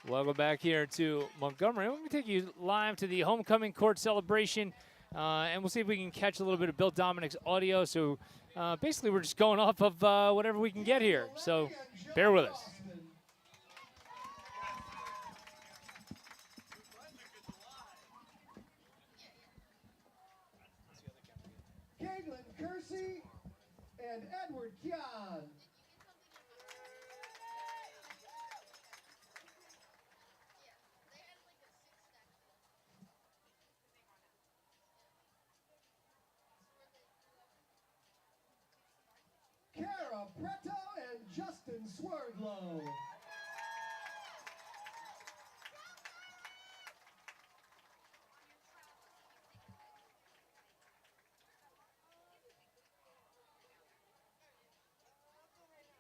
Welcome back here to Montgomery. Let me take you live to the homecoming court celebration, and we'll see if we can catch a little bit of Bill Dominic's audio. So basically, we're just going off of whatever we can get here. So bear with us. Caitlin Kersey and Edward Kian. Kara Preto and Justin Swerdlow.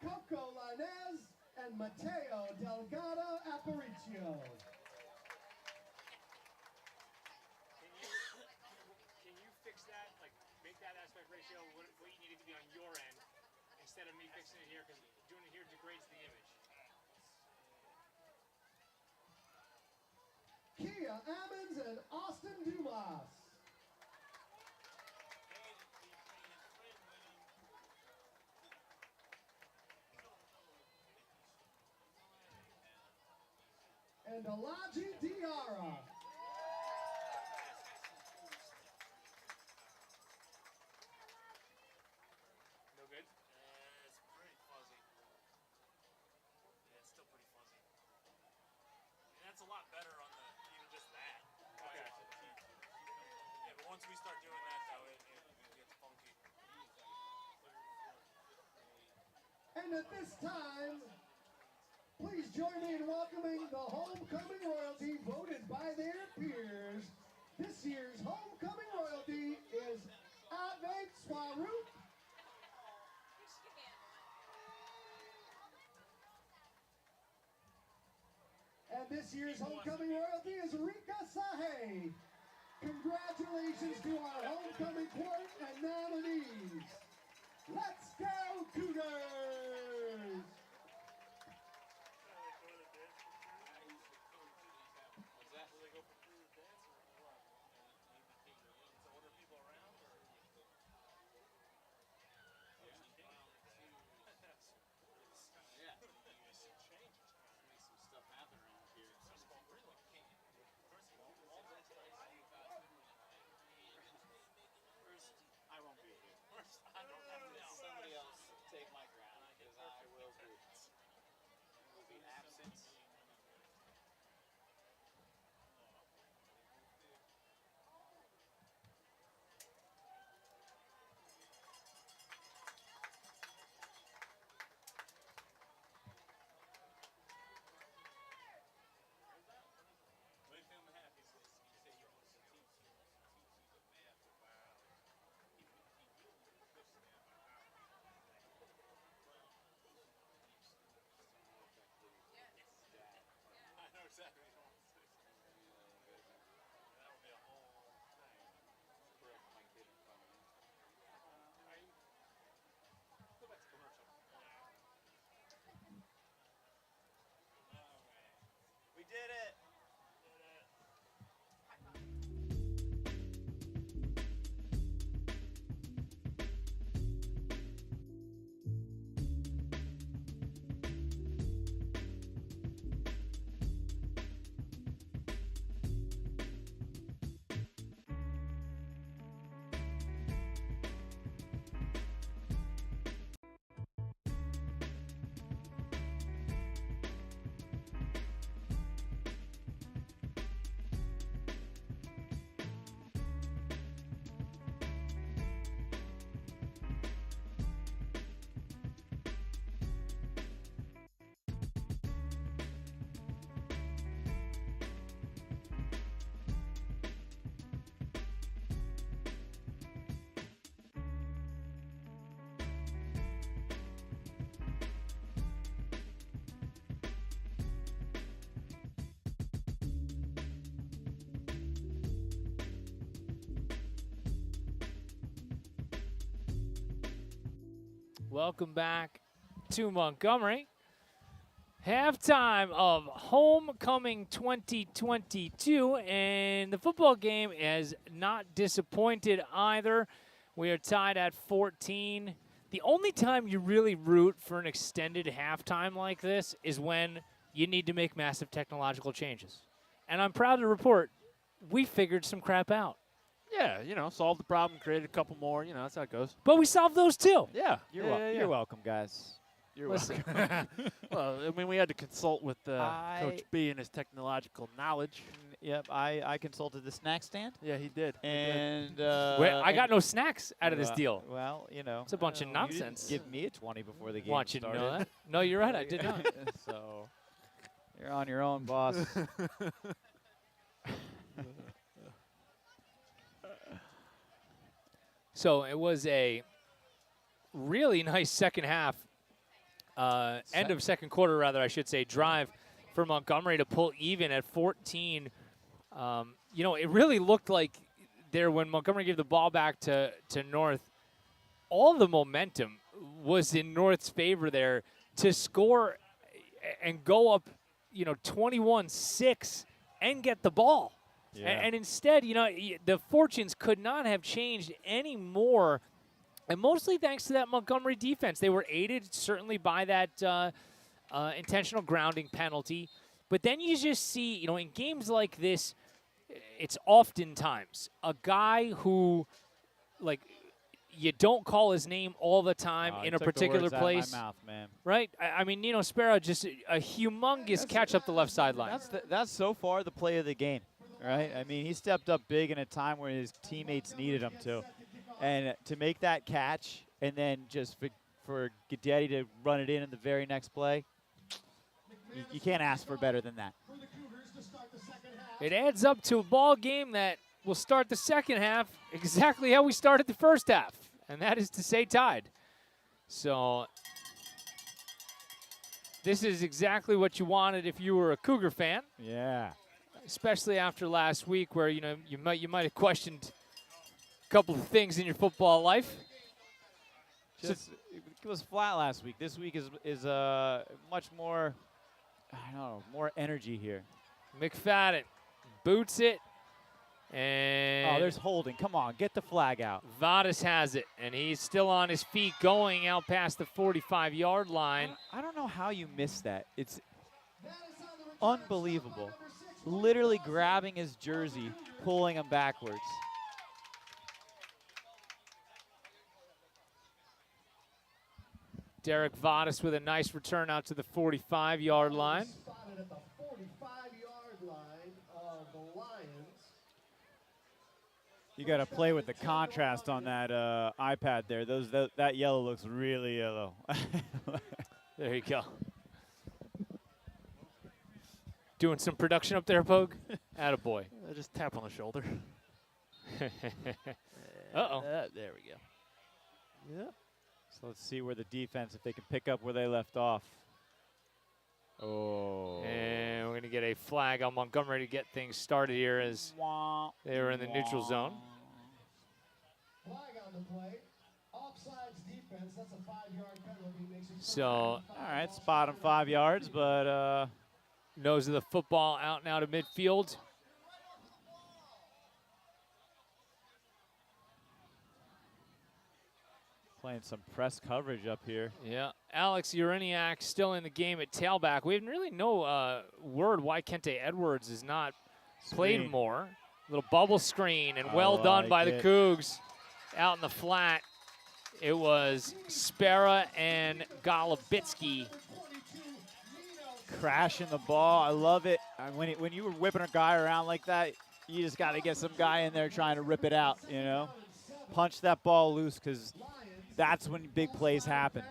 Coco Linez and Mateo Delgado Aparicio. Can you fix that, like make that aspect ratio what you need it to be on your end instead of me fixing it here, because doing it here degrades the image. Kia Ammons and Austin Dumas. And Alaji Diarra. No good? It's pretty fuzzy. Yeah, it's still pretty fuzzy. And that's a lot better on the, even just that. Okay. Yeah, but once we start doing that though, it gets funky. And at this time, please join me in welcoming the homecoming royalty voted by their peers. This year's homecoming royalty is Ave Swaroop. And this year's homecoming royalty is Rika Sahe. Congratulations to our homecoming court and nominees. Let's go Cougars! I won't be here. I don't have to. Somebody else take my crown because I will be. Will be absent. Exactly. That'll be a whole thing. Correct my kid in front of me. Go back to commercial. We did it. Welcome back to Montgomery. Halftime of Homecoming 2022, and the football game has not disappointed either. We are tied at 14. The only time you really root for an extended halftime like this is when you need to make massive technological changes. And I'm proud to report we figured some crap out. Yeah, solved the problem, created a couple more. That's how it goes. But we solved those too. Yeah. You're welcome, guys. You're welcome. Well, I mean, we had to consult with Coach B and his technological knowledge. Yep, I consulted the snack stand. Yeah, he did. And Wait, I got no snacks out of this deal. Well, It's a bunch of nonsense. Give me a 20 before the game Want you to started. know that? No, you're right. I did not. So you're on your own, boss. So it was a really nice second half, end of second quarter, rather, I should say, drive for Montgomery to pull even at 14. It really looked like there when Montgomery gave the ball back to North, all the momentum was in North's favor there to score and go up, 21-6 and get the ball. Yeah. And instead, the fortunes could not have changed any more, and mostly thanks to that Montgomery defense. They were aided certainly by that intentional grounding penalty. But then you just see, in games like this, it's oftentimes a guy who, you don't call his name all the time in a particular place. Out of my mouth, man. Right? I mean, Nino Sparrow, just a humongous catch up the left sideline. That's so far the play of the game, right? I mean, he stepped up big in a time where his teammates needed him to. And to make that catch and then just for Guidetti to run it in the very next play, you can't ask for better than that. It adds up to a ball game that will start the second half exactly how we started the first half, and that is to say tied. So this is exactly what you wanted if you were a Cougar fan. Yeah. Especially after last week where, you might have questioned a couple of things in your football life. It was flat last week. This week is much more, more energy here. McFadden boots it, and there's holding. Come on, get the flag out. Vadas has it, and he's still on his feet going out past the 45-yard line. I don't know how you missed that. It's unbelievable. Literally grabbing his jersey, pulling him backwards. Derek Vadas with a nice return out to the 45-yard line. Spotted at the 45-yard line of the Lions. You got to play with the contrast on that iPad there. That yellow looks really yellow. There you go. Doing some production up there, Pogue? Attaboy. Just tap on the shoulder. Uh-oh. There we go. Yeah. So let's see where the defense, if they can pick up where they left off. Oh. And we're going to get a flag on Montgomery to get things started here as they were in the neutral zone. Flag on the play. Offsides defense. That's a 5-yard penalty. Makes it So, All right, spot him 5 yards, but nose of the football out now to midfield. playing some press coverage up here. Yeah, Alex Uraniak still in the game at tailback. We have really no word why Kente Edwards is not played more. Little bubble screen, and well done by the Cougs out in the flat. It was Spera and Golubitsky. Crashing the ball. I love it. When you were whipping a guy around like that, you just got to get some guy in there trying to rip it out, you know? Punch that ball loose, because that's when big plays happen.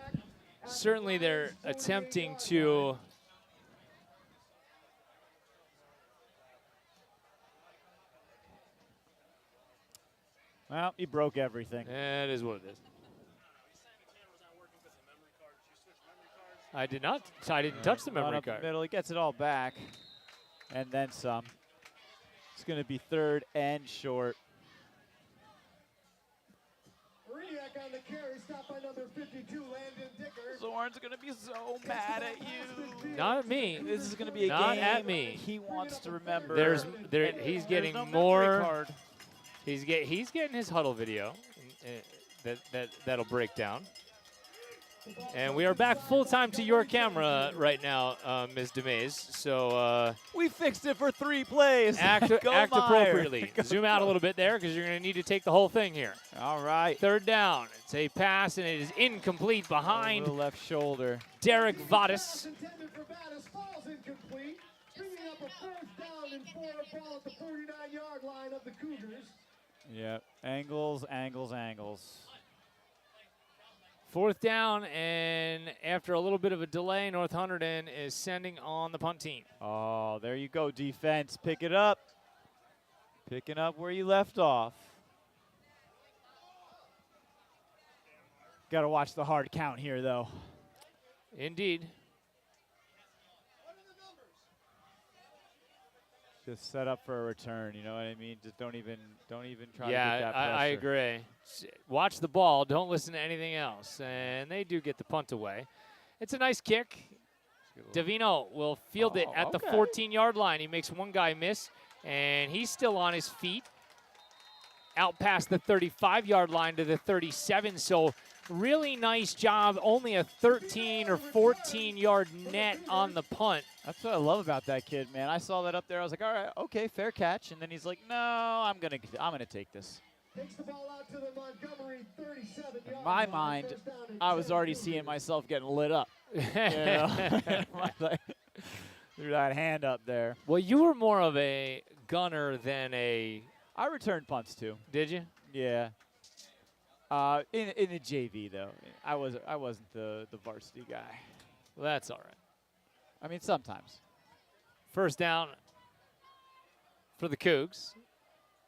Certainly they're attempting to well, he broke everything. It is what it is. I did not. I didn't touch the memory Up card. the middle, he gets it all back, and then some. It's going to be third and short. Uraniak on the carry, stopped by number 52, Landon Dicker. Warren's going to be so mad at you. Not at me. This is going to be a Not game at me. he wants to remember. He's getting no memory more. card. He's getting his huddle video that'll break down. And we are back full time to your camera right now, Ms. DeMays. So we fixed it for 3 plays. act MIRE. appropriately. Zoom out a little bit there because you're going to need to take the whole thing here. All right. 3rd down. It's a pass, and it is incomplete behind the left shoulder. Derek Vadas. Intended for Vadas, falls incomplete, bringing up a 1st down and 4 ball at the 49-yard line of the Cougars. Yep. Angles, angles, angles. 4th down, and after a little bit of a delay, North Hunterdon is sending on the punt team. Oh, there you go, defense. Pick it up. Picking up where you left off. Got to watch the hard count here, though. Indeed. Just set up for a return. You know what I mean? Just don't even try to get Yeah, that pressure. I agree. Watch the ball. Don't listen to anything else. And they do get the punt away. It's a nice kick. Davino will field it at the 14-yard line. He makes one guy miss, and he's still on his feet. Out past the 35-yard line to the 37. So really nice job. Only a 13 or 14-yard net on the punt. That's what I love about that kid, man. I saw that up there. I was like, all right, okay, fair catch. And then he's like, no, I'm gonna take this. Takes the ball out to the Montgomery 37-yard line. In my mind, I was already seeing myself getting lit up. You know? Threw that hand up there. Well, you were more of a gunner than a. I returned punts too. Did you? Yeah. In the JV though, I wasn't the varsity guy. Well, that's all right. I mean, sometimes. 1st down for the Cougs.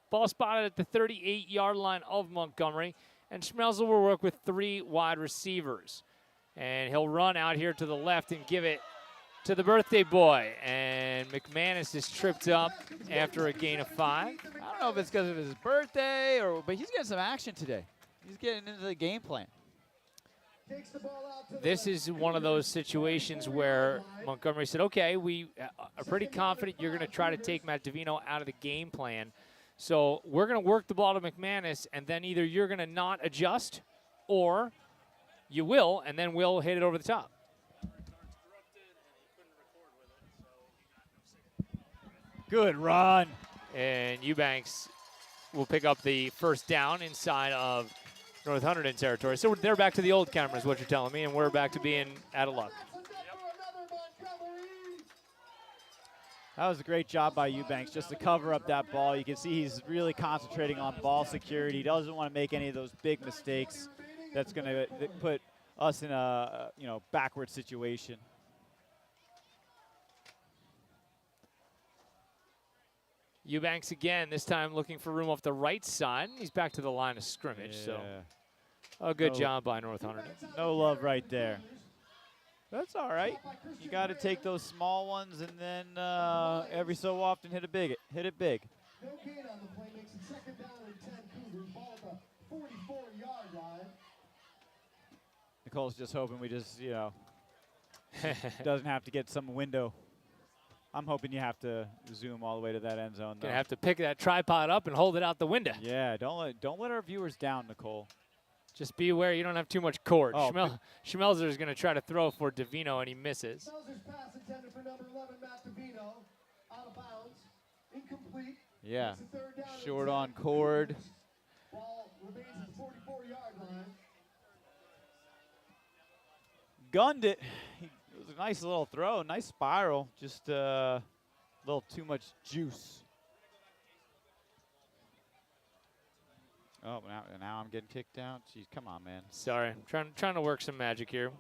Ball spotted at the 38-yard line of Montgomery, and Schmelzel will work with 3 wide receivers. And he'll run out here to the left and give it to the birthday boy. And McManus is tripped up after a gain of 5. I don't know if it's because of his birthday but he's getting some action today. He's getting into the game plan. Takes the ball out to This is one of those situations where Montgomery said, okay, we are pretty confident you're going to try to take Matt Davino out of the game plan. So we're going to work the ball to McManus, and then either you're going to not adjust or you will, and then we'll hit it over the top. Good run. And Eubanks will pick up the 1st down inside of North Hunterdon territory. So they're back to the old camera is what you're telling me, and we're back to being out of luck. That was a great job by Eubanks just to cover up that ball. You can see he's really concentrating on ball security. He doesn't want to make any of those big mistakes that's going to put us in a backward situation. Eubanks again, this time looking for room off the right side. He's back to the line of scrimmage, so a good job by North Hunterdon. No love right there. That's all right. You got to take those small ones and then every so often hit it big. No gain on the play, makes it 2nd down and 10 Cougars. Ball at the 44-yard line. Nicole's just hoping we just, doesn't have to get some window. I'm hoping you have to zoom all the way to that end zone. Gonna have to pick that tripod up and hold it out the window. Yeah, don't let our viewers down, Nicole. Just be aware you don't have too much cord. Oh, Schmelzer is going to try to throw for Davino, and he misses. Schmelzer's pass intended for number 11, Matt Davino. Out of bounds. Incomplete. Yeah, It's a 3rd down and short 10. on cord. Ball remains at the 44-yard line. Gunned it. It was a nice little throw, nice spiral. Just a little too much juice. Oh, now I'm getting kicked out. Jeez, come on, man. Sorry, I'm trying to work some magic here.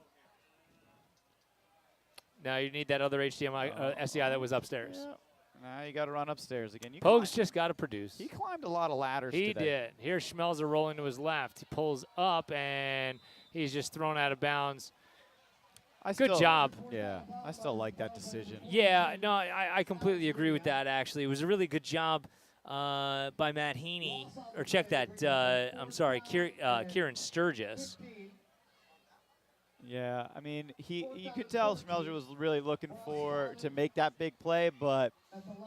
Now you need that other HDMI SDI that was upstairs. Yeah. Now you got to run upstairs again. Pogue's just got to produce. He climbed a lot of ladders He today. did. Here's Schmelzer rolling to his left. He pulls up, and he's just thrown out of bounds. Good job. Yeah, I still like that decision. Yeah, no, I completely agree with that, actually. It was a really good job by Matt Heaney. Or check that, I'm sorry, Kieran Sturgis. Yeah, I mean, you could tell Smelger was really looking to make that big play, but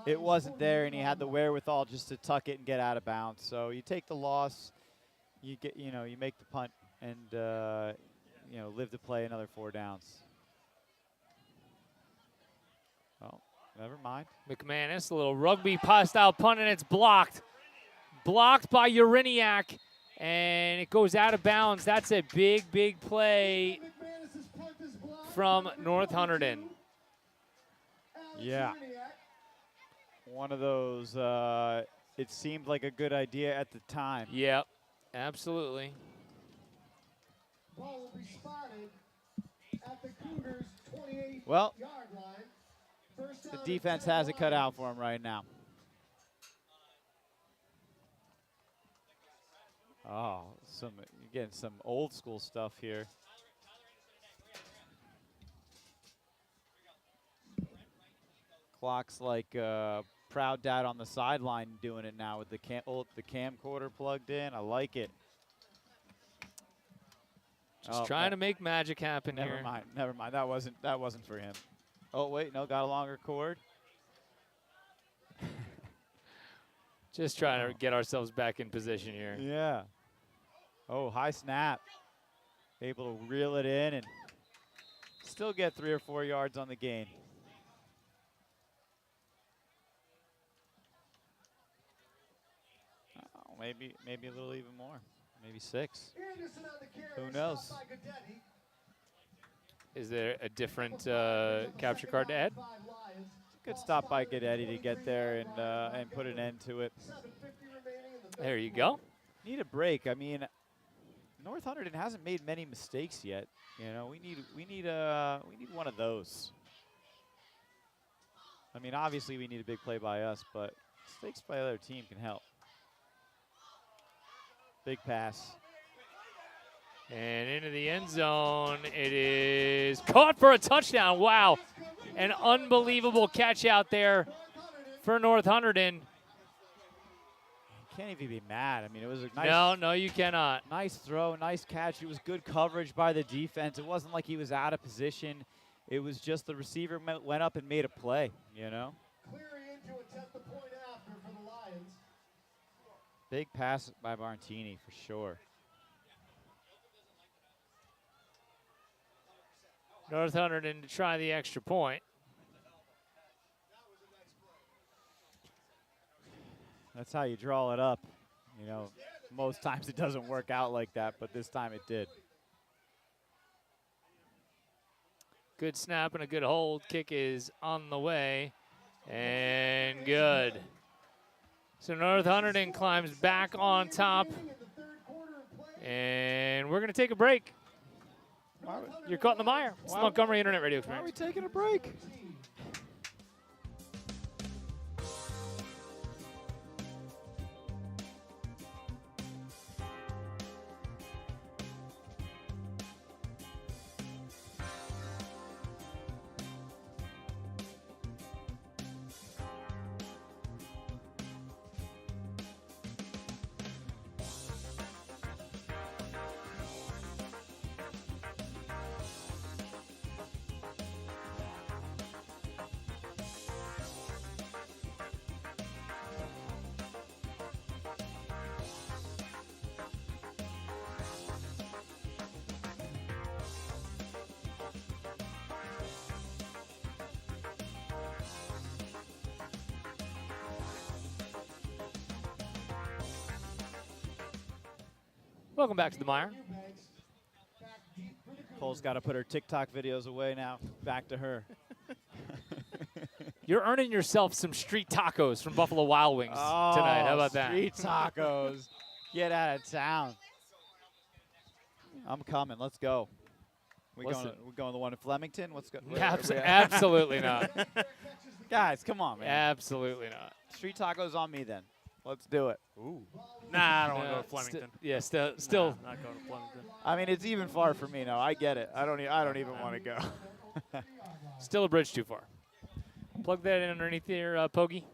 it wasn't there, and he had the wherewithal just to tuck it and get out of bounds. So you take the loss, you make the punt, and live to play another 4 downs. Oh, never mind. McManus, a little rugby style punt, and it's blocked. Blocked by Uriniak, and it goes out of bounds. That's a big, big play from North Hunterdon. Yeah. One of those, it seemed like a good idea at the time. Yep, absolutely. Ball will be spotted at the Cougars' 28-yard Well, line. the defense has it cut out for him right now. Oh, you're getting some old school stuff here. Clock's like proud dad on the sideline doing it now with the camcorder plugged in. I like it. Just trying to make magic happen here. Never mind. That wasn't for him. Oh wait, no, got a longer cord. Just trying to get ourselves back in position here. Yeah. Oh, high snap. Able to reel it in and still get 3 or 4 yards on the gain. Oh, maybe a little even more. Maybe 6. Who knows? Is there a different capture card to add? Good stop by Guidetti to get there and put an end to it. There you go. Need a break. I mean, North Hunterdon hasn't made many mistakes yet. We need one of those. I mean, obviously we need a big play by us, but mistakes by the other team can help. Big pass. And into the end zone, it is caught for a touchdown. Wow, an unbelievable catch out there for North Hunterdon. Can't even be mad. I mean, it was a nice. No, you cannot. Nice throw, nice catch. It was good coverage by the defense. It wasn't like he was out of position. It was just the receiver went up and made a play. Clearing in to attempt the point after for the Lions. Big pass by Martini for sure. North Hunterdon to try the extra point. That's how you draw it up. Most times it doesn't work out like that, but this time it did. Good snap and a good hold. Kick is on the way, and good. So North Hunterdon climbs back on top, and we're going to take a break. You're caught in the mire. It's the Montgomery Internet Radio Experience. Why are we taking a break? Welcome back to the mire. Cole's got to put her TikTok videos away now. Back to her. You're earning yourself some street tacos from Buffalo Wild Wings tonight. How about that? Street tacos. Get out of town. I'm coming. Let's go. We going the one in Flemington? What's go? Absolutely not. Guys, come on, man. Absolutely not. Street tacos on me then. Let's do it. Ooh. Nah, I don't want to go to Flemington. Still. Nah, not going to Flemington. I mean, it's even far for me now. I get it. I don't even want to go. Still a bridge too far. Plug that in underneath here, Pogie.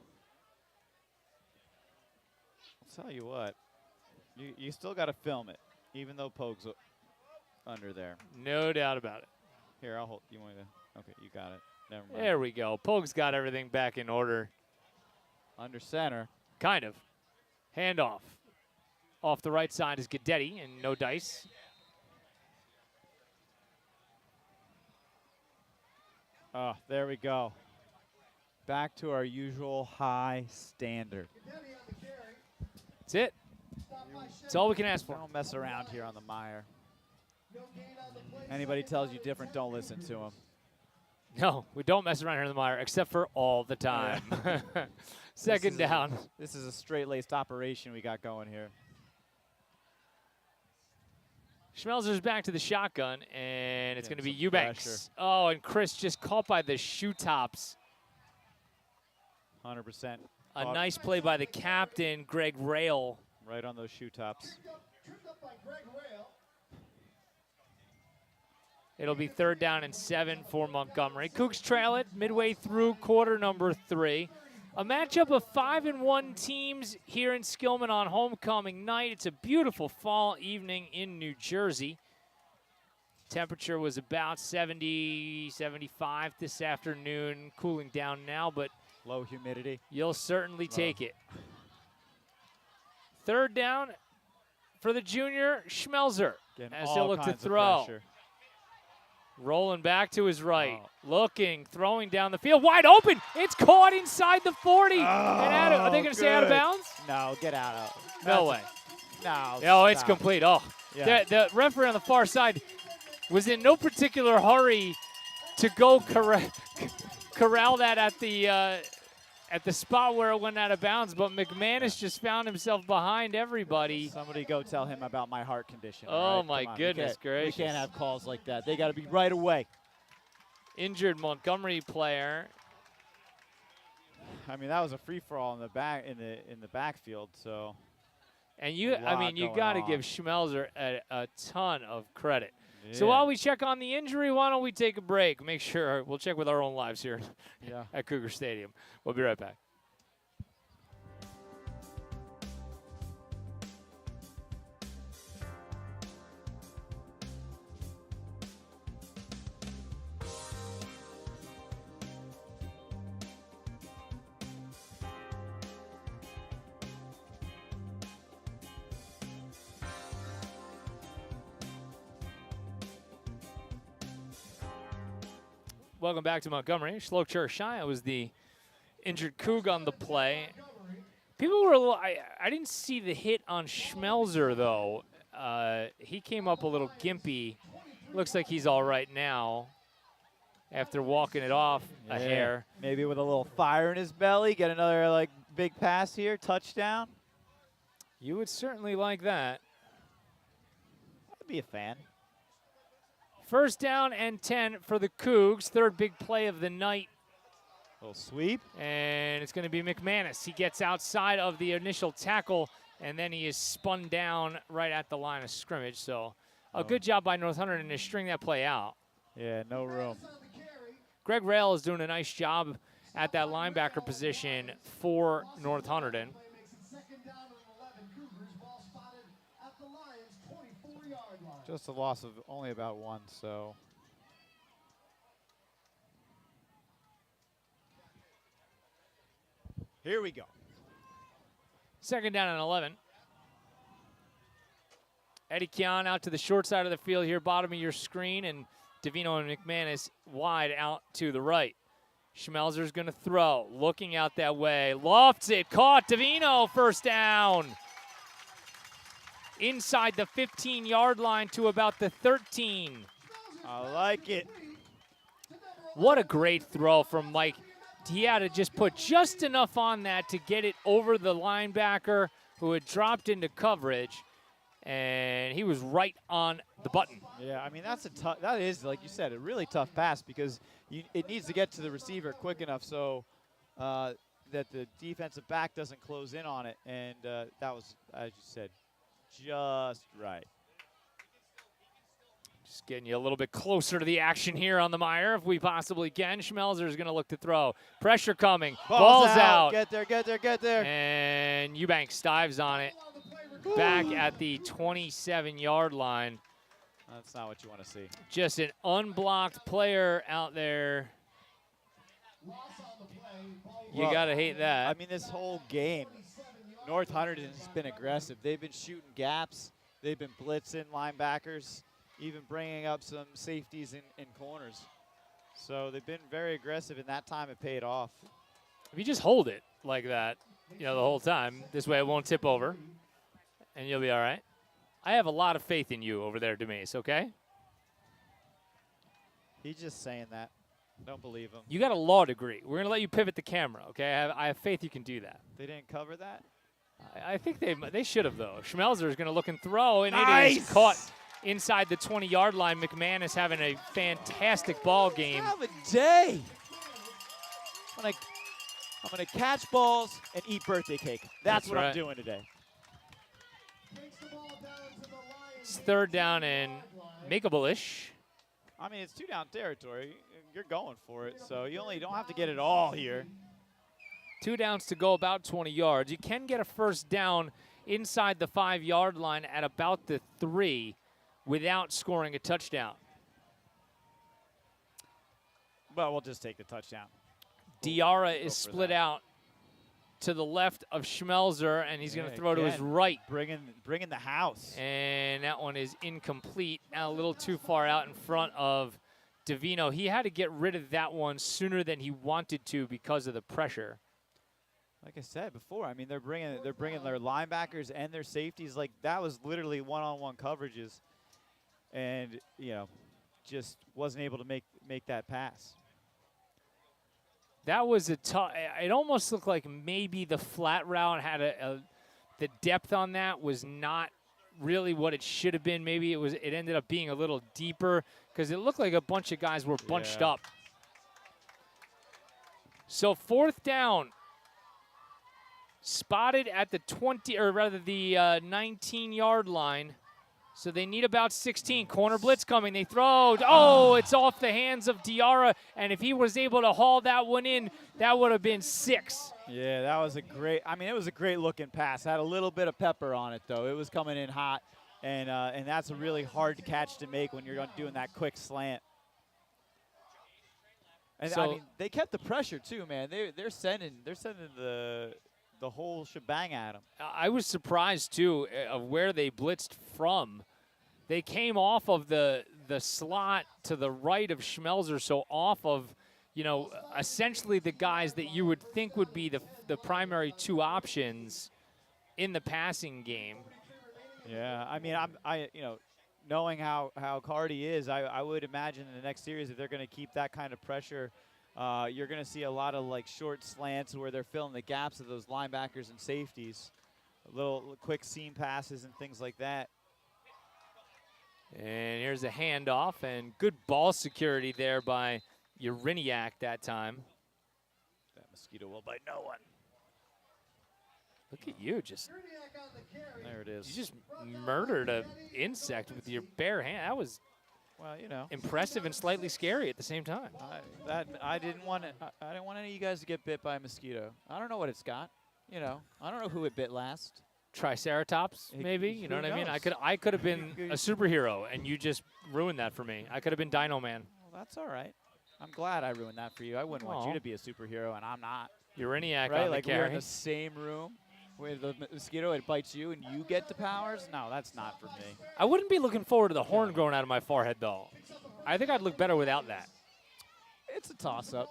I'll tell you what. You still got to film it, even though Pogue's under there. No doubt about it. Here, I'll hold. You want to? Okay, you got it. Never mind. There we go. Pogue's got everything back in order. Under center. Kind of. Handoff. Off the right side is Guidetti, and no dice. Oh, there we go. Back to our usual high standard. That's it. That's all we can ask for. Don't mess around here on the Mire. Anybody tells you different, don't listen to them. No, we don't mess around here in the Mire, except for all the time. Second down. This is a straight-laced operation we got going here. Schmelzer's back to the shotgun, and it's going to be some Eubanks. pressure. Oh, and Chris just caught by the shoe tops. 100%. A nice play by the captain, Greg Rail. Right on those shoe tops. Tripped up by Greg Rail. It'll be 3rd down and 7 for Montgomery. Cougs trail it midway through quarter number 3. A matchup of 5-1 teams here in Skillman on homecoming night. It's a beautiful fall evening in New Jersey. Temperature was about 70, 75 this afternoon, cooling down now, but low humidity. You'll certainly take it. 3rd down for the junior Schmelzer as he'll look to throw. Rolling back to his right, looking, throwing down the field, wide open. It's caught inside the 40. And are they going to say out of bounds? No, get out of it. No way. No. No, it's complete. Oh, Yeah. the referee on the far side was in no particular hurry to go corral that at the spot where it went out of bounds, but McManus just found himself behind everybody. Somebody go tell him about my heart condition. Oh, all right? my Come on. goodness gracious. We can't have calls like that. They got to be right away. Injured Montgomery player. I mean, that was a free-for-all in the backfield, so. And you got to give Schmelzer a ton of credit. Yeah. So while we check on the injury, why don't we take a break? Make sure we'll check with our own lives here at Cougar Stadium. We'll be right back. Welcome back to Montgomery. Shloker Shia was the injured Coug on the play. People were a little, I didn't see the hit on Schmelzer, though. He came up a little gimpy. Looks like he's all right now after walking it off a hair. Maybe with a little fire in his belly, get another big pass here, touchdown. You would certainly like that. I'd be a fan. 1st down and 10 for the Cougs. 3rd big play of the night. Little sweep. And it's going to be McManus. He gets outside of the initial tackle, and then he is spun down right at the line of scrimmage. So a good job by North Hunterdon to string that play out. Yeah, no room. Greg Rail is doing a nice job at that linebacker position for North Hunterdon. Just a loss of only about 1, so. Here we go. 2nd down and 11. Eddie Kian out to the short side of the field here, bottom of your screen, and Davino and McManus wide out to the right. Schmelzer's going to throw, looking out that way, lofts it, caught Davino, 1st down. Inside the 15-yard line to about the 13. I like it. What a great throw from Mike. He had to just put just enough on that to get it over the linebacker who had dropped into coverage, and he was right on the button. Yeah, I mean, that is, like you said, a really tough pass because it needs to get to the receiver quick enough so that the defensive back doesn't close in on it, and that was, as you said, just right. Just getting you a little bit closer to the action here on the Mire if we possibly can. Schmelzer is going to look to throw. Pressure coming. Ball's out. Get there, get there, get there. And Eubanks dives on it. Back at the 27-yard line. That's not what you want to see. Just an unblocked player out there. You got to hate that. I mean, this whole game, North Hunterdon has been aggressive. They've been shooting gaps. They've been blitzing linebackers, even bringing up some safeties in corners. So they've been very aggressive, and that time it paid off. If you just hold it like that, the whole time, this way it won't tip over, and you'll be all right. I have a lot of faith in you over there, Demise, okay? He's just saying that. Don't believe him. You got a law degree. We're going to let you pivot the camera, okay? I have faith you can do that. They didn't cover that? I think they should have, though. Schmelzer is going to look and throw, and it Nice! is caught inside the 20-yard line. McMahon is having a fantastic ball game. Have a day. I'm gonna catch balls and eat birthday cake. That's what right. I'm doing today. It's 3rd down and makeable-ish. I mean, it's 2-down territory. You're going for it, so you don't have to get it all here. 2 downs to go, about 20 yards. You can get a 1st down inside the 5-yard line at about the 3 without scoring a touchdown. Well, we'll just take the touchdown. Diarra is split out to the left of Schmelzer, and he's going to throw to his right. Bringing the house. And that one is incomplete, a little too far out in front of Davino. He had to get rid of that one sooner than he wanted to because of the pressure. Like I said before, I mean, they're bringing their linebackers and their safeties. Like, that was literally one-on-one coverages, and just wasn't able to make that pass. That was a tough. It almost looked like maybe the flat route had the depth on that was not really what it should have been. Maybe it ended up being a little deeper because it looked like a bunch of guys were bunched up. So 4th down, spotted at the 20, or rather the 19-yard line. So they need about 16. Corner blitz coming. They throw. Oh, it's off the hands of Diarra. And if he was able to haul that one in, that would have been 6. Yeah, that was it was a great looking pass. Had a little bit of pepper on it, though. It was coming in hot, and that's a really hard catch to make when you're doing that quick slant. And So, I mean, they kept the pressure too, man. They're sending the whole shebang at him. I was surprised, too, of where they blitzed from. They came off of the slot to the right of Schmelzer, so off of, essentially the guys that you would think would be the primary 2 options in the passing game. Yeah, I mean, knowing how Cardi is, I would imagine in the next series, if they're going to keep that kind of pressure, you're going to see a lot of short slants where they're filling the gaps of those linebackers and safeties, little quick seam passes and things like that. And here's a handoff, and good ball security there by Uriniak that time. That mosquito will bite no one. Look at you, just There it is. you just murdered an insect with your bare hand. That was impressive and slightly scary at the same time. I didn't want any of you guys to get bit by a mosquito. I don't know what it's got. I don't know who it bit last. Triceratops, maybe. You know what I mean? I could have been a superhero, and you just ruined that for me. I could have been Dino Man. Well, that's all right. I'm glad I ruined that for you. I wouldn't want you to be a superhero, and I'm not. Uriniak right? on Like the we're in carry. the same room with the mosquito, it bites you, and you get the powers? No, that's not for me. I wouldn't be looking forward to the horn growing out of my forehead, though. I think I'd look better without that. It's a toss-up.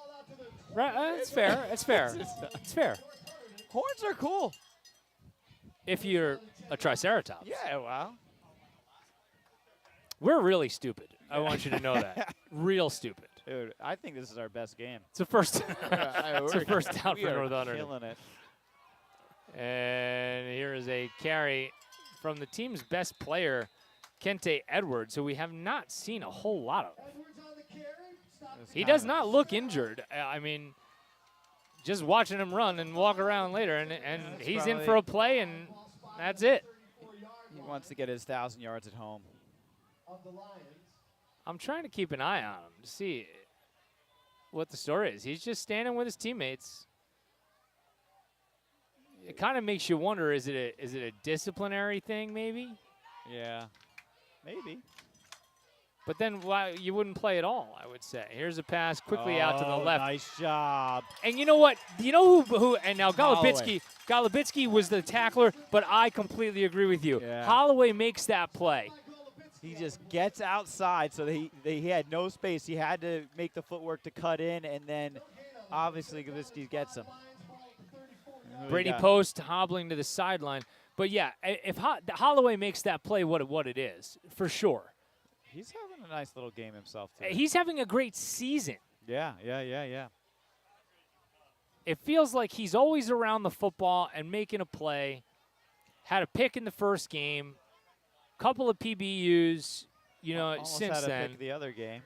Right? It's fair. It's fair. It's fair. Horns are cool. If you're a Triceratops. Yeah, well. We're really stupid. I want you to know that. Real stupid. Dude, I think this is our best game. It's a first. It's a first down for North Hunterdon. Killing it. And here is a carry from the team's best player, Kente Edwards, who we have not seen a whole lot of. He does not look injured. I mean, just watching him run and walk around later, and he's in for a play, and that's it. He wants to get his 1,000 yards at home. I'm trying to keep an eye on him to see what the story is. He's just standing with his teammates. It kind of makes you wonder, is it a disciplinary thing maybe? Yeah, maybe. But then why you wouldn't play at all, I would say. Here's a pass quickly out to the left. Nice job. And you know what? You know who and now Holloway. Golubitsky was the tackler, but I completely agree with you. Yeah. Holloway makes that play. He just gets outside, so he had no space. He had to make the footwork to cut in, and then obviously Gavitsky gets him. Brady Post hobbling to the sideline. But yeah, if Holloway makes that play what it is, for sure. He's having a nice little game himself, too. He's having a great season. Yeah. It feels like he's always around the football and making a play. Had a pick in the first game. Couple of PBUs, Almost since had a then. pick the other game.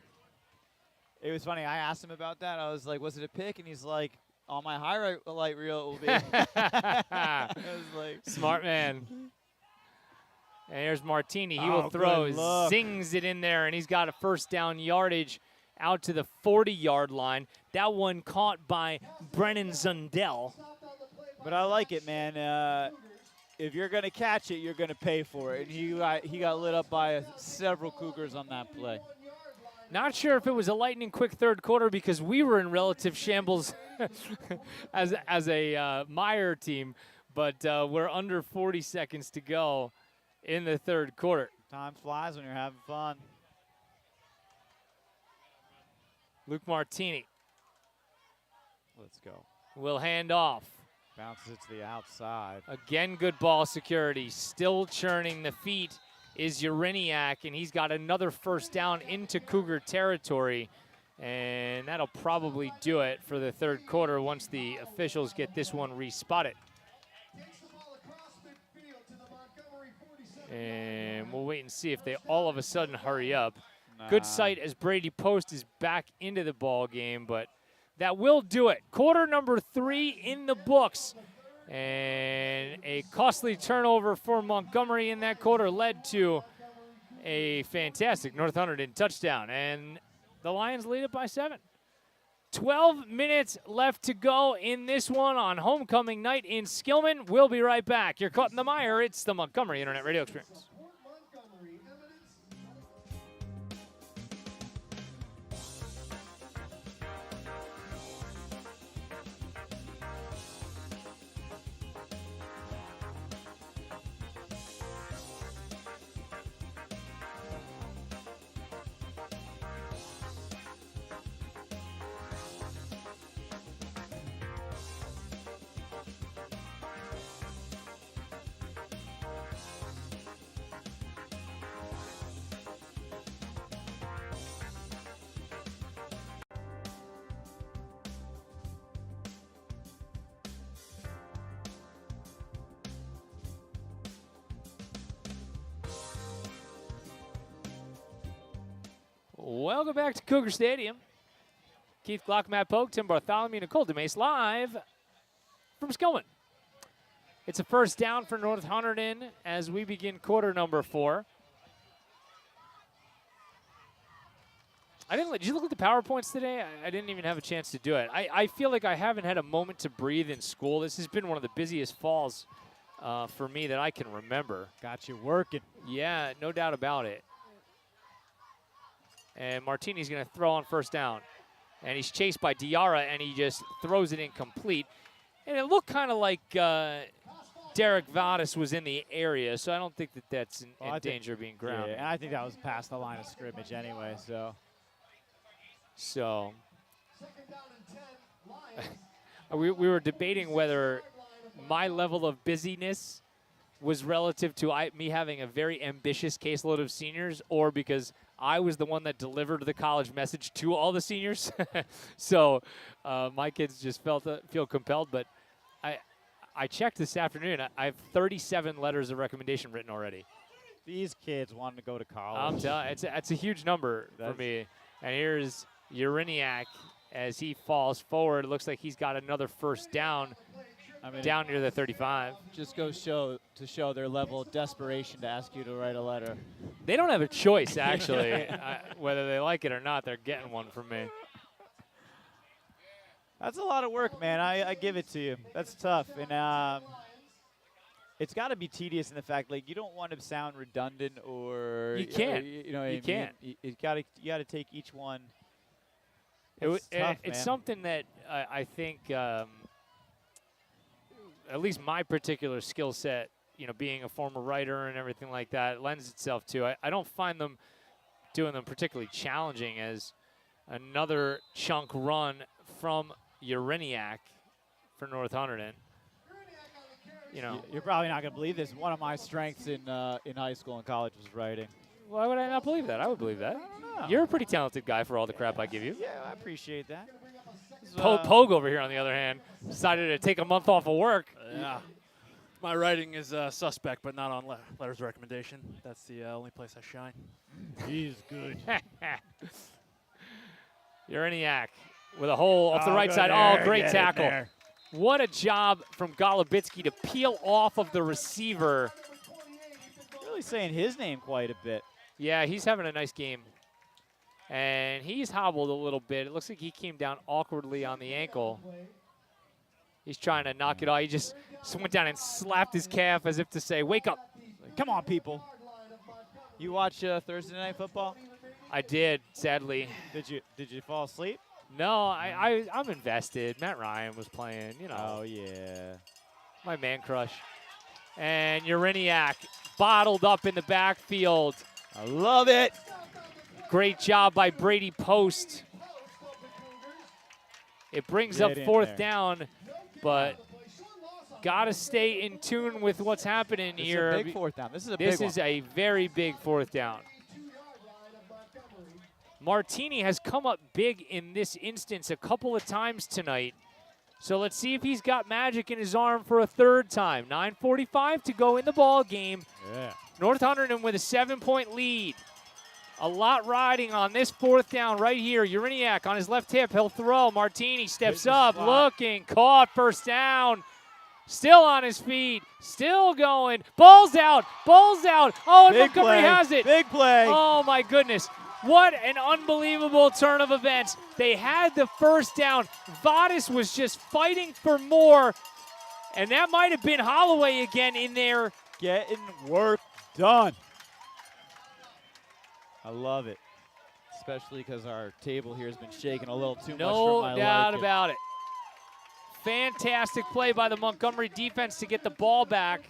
It was funny. I asked him about that. I was like, was it a pick? And he's like, on my highlight reel, it will be. I was like, Smart man. And here's Martini. He will throw, good look. zings it in there, and he's got a first down yardage out to the 40-yard line. That one caught by Brennan Zundell. but I like it, man. If you're going to catch it, you're going to pay for it. And he got lit up by several Cougars on that play. Not sure if it was a lightning quick third quarter because we were in relative shambles as a MIRE team, but we're under 40 seconds to go in the third quarter. Time flies when you're having fun. Luke Martini Let's go. will hand off. Bounces it to the outside. Again, good ball security. Still churning the feet is Uriniak, and he's got another first down into Cougar territory. And that'll probably do it for the third quarter once the officials get this one respotted. And we'll wait and see if they all of a sudden hurry up. Good sight as Brady Post is back into the ball game, but that will do it. Quarter number 3 in the books. And a costly turnover for Montgomery in that quarter led to a fantastic North Hunterdon touchdown. And the Lions lead it by 7. 12 minutes left to go in this one on homecoming night in Skillman. We'll be right back. You're caught in the mire. It's the Montgomery Internet Radio Experience. Welcome back to Cougar Stadium. Keith Glock, Matt Polk, Tim Bartholomew, Nicole DeMace live from Skillman. It's a first down for North Hunterdon as we begin quarter number 4. Did you look at the PowerPoints today? I didn't even have a chance to do it. I feel like I haven't had a moment to breathe in school. This has been one of the busiest falls for me that I can remember. Got you working. Yeah, no doubt about it. And Martini's going to throw on first down. And he's chased by Diarra, and he just throws it incomplete. And it looked kind of like Derek Vadas was in the area, so I don't think that that's in danger of being grounded. Yeah, and I think that was past the line of scrimmage anyway, so. We were debating whether my level of busyness was relative to me having a very ambitious caseload of seniors or because I was the one that delivered the college message to all the seniors. So my kids just feel compelled. But I checked this afternoon. I have 37 letters of recommendation written already. These kids want to go to college. I'm telling you, it's a huge number for me. And here's Uriniak as he falls forward. It looks like he's got another first down. Down near the 35. Just goes to show their level of desperation to ask you to write a letter. They don't have a choice, actually. Whether they like it or not, they're getting one from me. That's a lot of work, man. I give it to you. That's tough. And it's got to be tedious in the fact, like, you don't want to sound redundant or You can't. you know what I You mean? can't. You got to take each one. It's tough, it's man. something that I think, at least my particular skill set, being a former writer and everything like that, lends itself to. I don't find them doing them particularly challenging as another chunk run from Uriniac for North Hunterdon. You're probably not going to believe this. One of my strengths in high school and college was writing. Why would I not believe that? I would believe that. I don't know. You're a pretty talented guy for all the crap I give you. Yeah, I appreciate that. Pogue over here, on the other hand, decided to take a month off of work. Yeah. My writing is suspect, but not on letters of recommendation. That's the only place I shine. He's good. Uriniac with a hole off the right good side. there, Oh, great get it tackle. there. What a job from Golubitsky to peel off of the receiver. Really saying his name quite a bit. Yeah, he's having a nice game. And he's hobbled a little bit. It looks like he came down awkwardly on the ankle. He's trying to knock it off. He just went down and slapped his calf as if to say, wake up. Come on, people. You watch Thursday Night Football? I did, sadly. Did you fall asleep? No, I'm invested. Matt Ryan was playing, Oh, yeah. my man crush. And Uriniac bottled up in the backfield. I love it. Great job by Brady Post. It brings Get up in fourth there. down, but got to stay in tune with what's happening This here. is a big fourth down. This is a This big one. is a very big fourth down. Martini has come up big in this instance a couple of times tonight. So let's see if he's got magic in his arm for a third time. 9:45 to go in the ball game. Yeah. North Hunterdon with a 7-point lead. A lot riding on this fourth down right here. Uriniac on his left hip. He'll throw. Martini steps Hitting the up, spot. looking, caught, first down. Still on his feet, still going. Ball's out, ball's out. Oh, and Big Montgomery play. has it. Big play. Oh, my goodness. What an unbelievable turn of events. They had the first down. Vadis was just fighting for more. And that might have been Holloway again in there. Getting work done. I love it. Especially because our table here has been shaking a little too much No for my doubt liking. about it. Fantastic play by the Montgomery defense to get the ball back.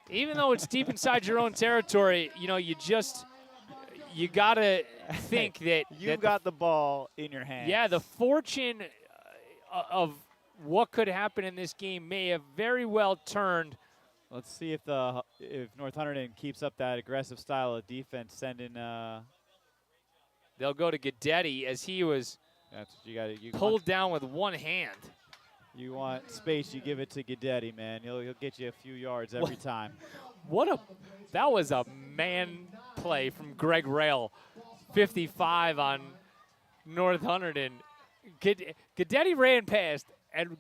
Even though it's deep inside your own territory, you got to think that You got the ball in your hand. yeah, the fortune of what could happen in this game may have very well turned. Let's see if North Hunterdon keeps up that aggressive style of defense, sending. They'll go to Guidetti as he was That's what you got. You pulled down with one hand. You want space, you give it to Guidetti, man. He'll get you a few yards every time. That was a man play from Greg Rail, 55 on North Hunterdon. Guidetti ran past, and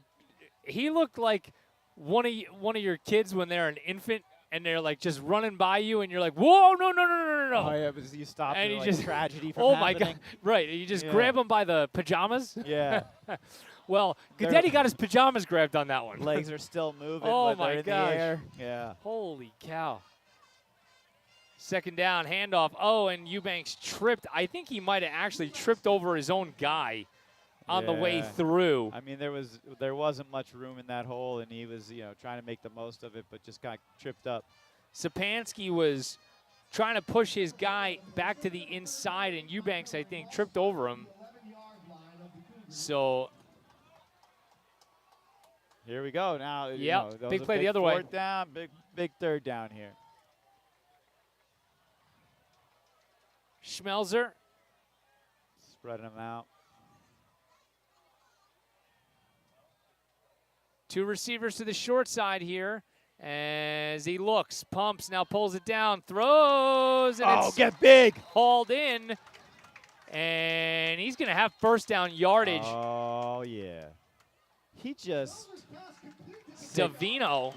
he looked like one of your kids when they're an infant and they're like just running by you, and you're like, whoa, no. Oh yeah, but you stopped And it, he like just tragedy from Oh my happening. God! Right, you just Yeah. grab him by the pajamas. Yeah, Well, They're- Guidetti got his pajamas grabbed on that one. legs are still moving, Oh but my they're in gosh. the air. Yeah. Holy cow. Second down, handoff. Oh, and Eubanks tripped. I think he might have actually tripped over his own guy on the way Yeah. through. I mean, there wasn't much room in that hole, and he was trying to make the most of it, but just got tripped up. Sapansky was trying to push his guy back to the inside, and Eubanks, I think, tripped over him. So, Here we go. Now, Yep, that was big a play the other way. Fourth down, big third down here. Schmelzer. Spreading them out. Two receivers to the short side here as he looks, pumps, now pulls it down, throws, and Oh, it's get big! hauled in. And he's going to have first down yardage. Oh yeah. He just Davino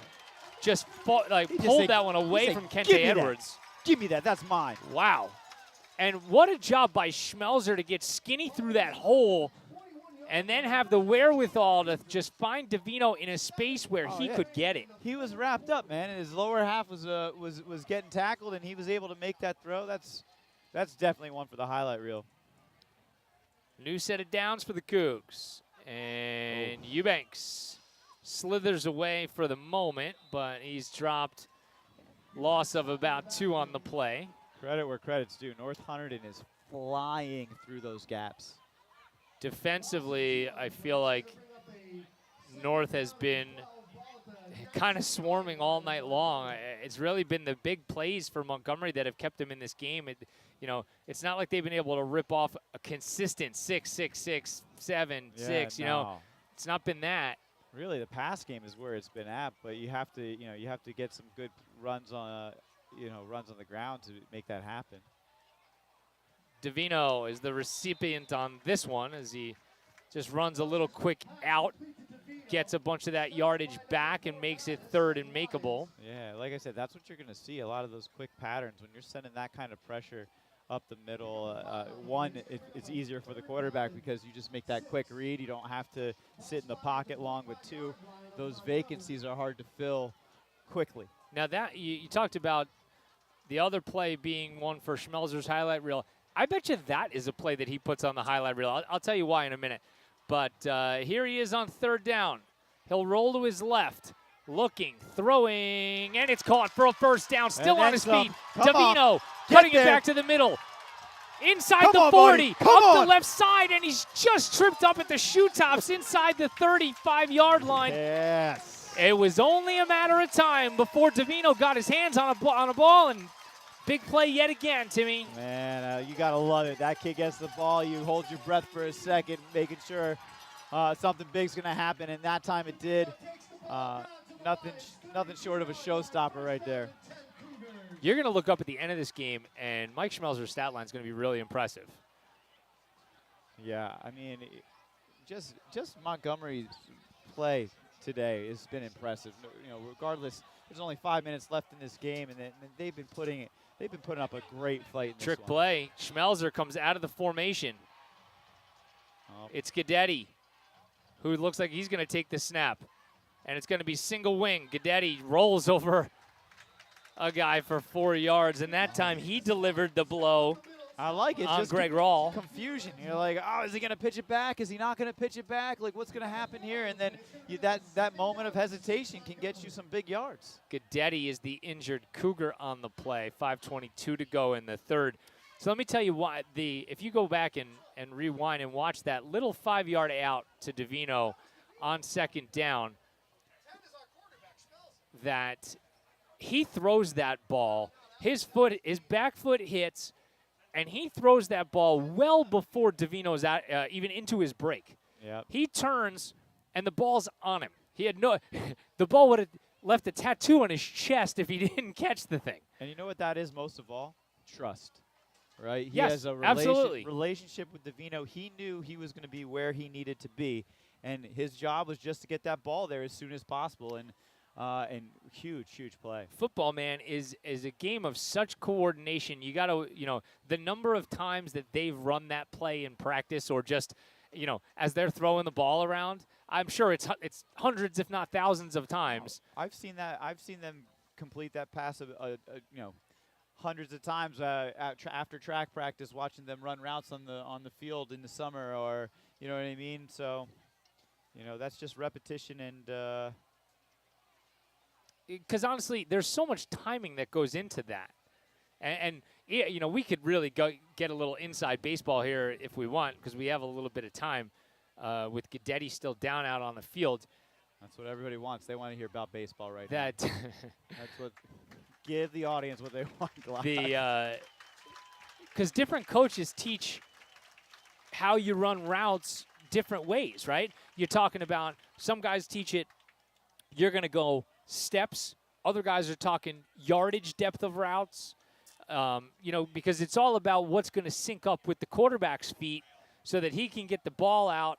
just pulled said- that one he away said, from "Give Kente me that." Edwards. Give me that. That's mine. Wow. And what a job by Schmelzer to get skinny through that hole and then have the wherewithal to just find Davino in a space where he yeah. could get it. He was wrapped up, man. His lower half was getting tackled, and he was able to make that throw. That's definitely one for the highlight reel. New set of downs for the Cougs. And Eubanks slithers away for the moment, but he's dropped loss of about 2 on the play. Credit where credit's due. North Hunterdon is flying through those gaps. Defensively, I feel like North has been kind of swarming all night long. It's really been the big plays for Montgomery that have kept them in this game. It's not like they've been able to rip off a consistent 6, 6, 6, 7, 6. It's not been that. Really, the pass game is where it's been at, but you have to get some good runs on the ground to make that happen. Davino is the recipient on this one as he just runs a little quick out, gets a bunch of that yardage back, and makes it 3rd and makeable. Yeah, like I said, that's what you're going to see, a lot of those quick patterns. When you're sending that kind of pressure up the middle, it's easier for the quarterback because you just make that quick read. You don't have to sit in the pocket long. With 2, those vacancies are hard to fill quickly. Now that you talked about the other play being one for Schmelzer's highlight reel. I bet you that is a play that he puts on the highlight reel. I'll tell you why in a minute. But here he is on 3rd down. He'll roll to his left, looking, throwing, and it's caught for a 1st down. Still on his feet. Davino cutting it back to the middle. Inside the 40, up the left side, and he's just tripped up at the shoe tops inside the 35-yard line. Yes. It was only a matter of time before Davino got his hands on a ball, and big play yet again, Timmy. Man, you got to love it. That kid gets the ball. You hold your breath for a second, making sure something big's going to happen, and that time it did. Nothing short of a showstopper right there. You're going to look up at the end of this game, and Mike Schmelzer's stat line is going to be really impressive. Yeah, I mean, just Montgomery's play today has been impressive. Regardless, there's only 5 minutes left in this game, and they've been putting up a great fight. In Trick this play. Schmelzer comes out of the formation. Oh. It's Guidetti, who looks like he's going to take the snap, and it's going to be single wing. Guidetti rolls over a guy for 4 yards, and that time he delivered the blow. I like it. On just Greg Rawl. Confusion. You're like, oh, is he going to pitch it back? Is he not going to pitch it back? Like, what's going to happen here? And then that moment of hesitation can get you some big yards. Guidetti is the injured Cougar on the play. 5:22 to go in the 3rd. So let me tell you why. If you go back and rewind and watch that little 5-yard out to Davino on 2nd down, that he throws that ball. His back foot hits, and he throws that ball well before Davino's even into his break. Yep. He turns, and the ball's on him. The ball would have left a tattoo on his chest if he didn't catch the thing. And you know what that is most of all? Trust. Right? He Yes, has a absolutely. relationship with Davino. He knew he was going to be where he needed to be, and his job was just to get that ball there as soon as possible. And huge play. Football, man, is a game of such coordination. You got to, the number of times that they've run that play in practice or just, as they're throwing the ball around, I'm sure it's hundreds, if not thousands of times. I've seen that. I've seen them complete that pass hundreds of times after track practice, watching them run routes on the field in the summer, or you know what I mean. So, that's just repetition and. Because honestly, there's so much timing that goes into that, and we could really get a little inside baseball here if we want, because we have a little bit of time with Guidetti still down out on the field. That's what everybody wants. They want to hear about baseball right now. That's what. Give the audience what they want. Because different coaches teach how you run routes different ways, right? You're talking about some guys teach it. You're going to go steps. Other guys are talking yardage depth of routes, because it's all about what's going to sync up with the quarterback's feet so that he can get the ball out,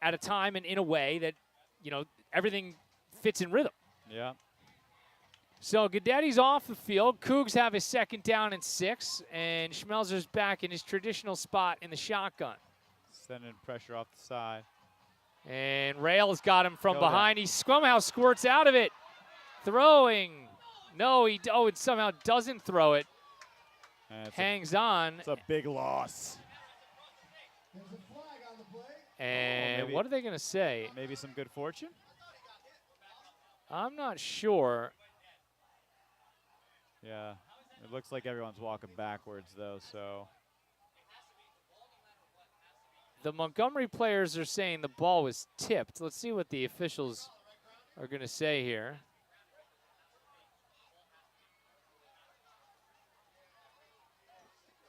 at a time and in a way that, everything fits in rhythm. Yeah. So Guidetti's off the field. Cougs have a 2nd down and 6, and Schmelzer's back in his traditional spot in the shotgun. Sending pressure off the side. And Rails got him from Go behind. He somehow squirts out of it. Throwing. No, it somehow doesn't throw it. Hangs on. It's a big loss. There's a flag on the play. And maybe- what are they going to say? Maybe some good fortune? I'm not sure. Yeah. It looks like everyone's walking backwards, though, so. The Montgomery players are saying the ball was tipped. Let's see what the officials are going to say here.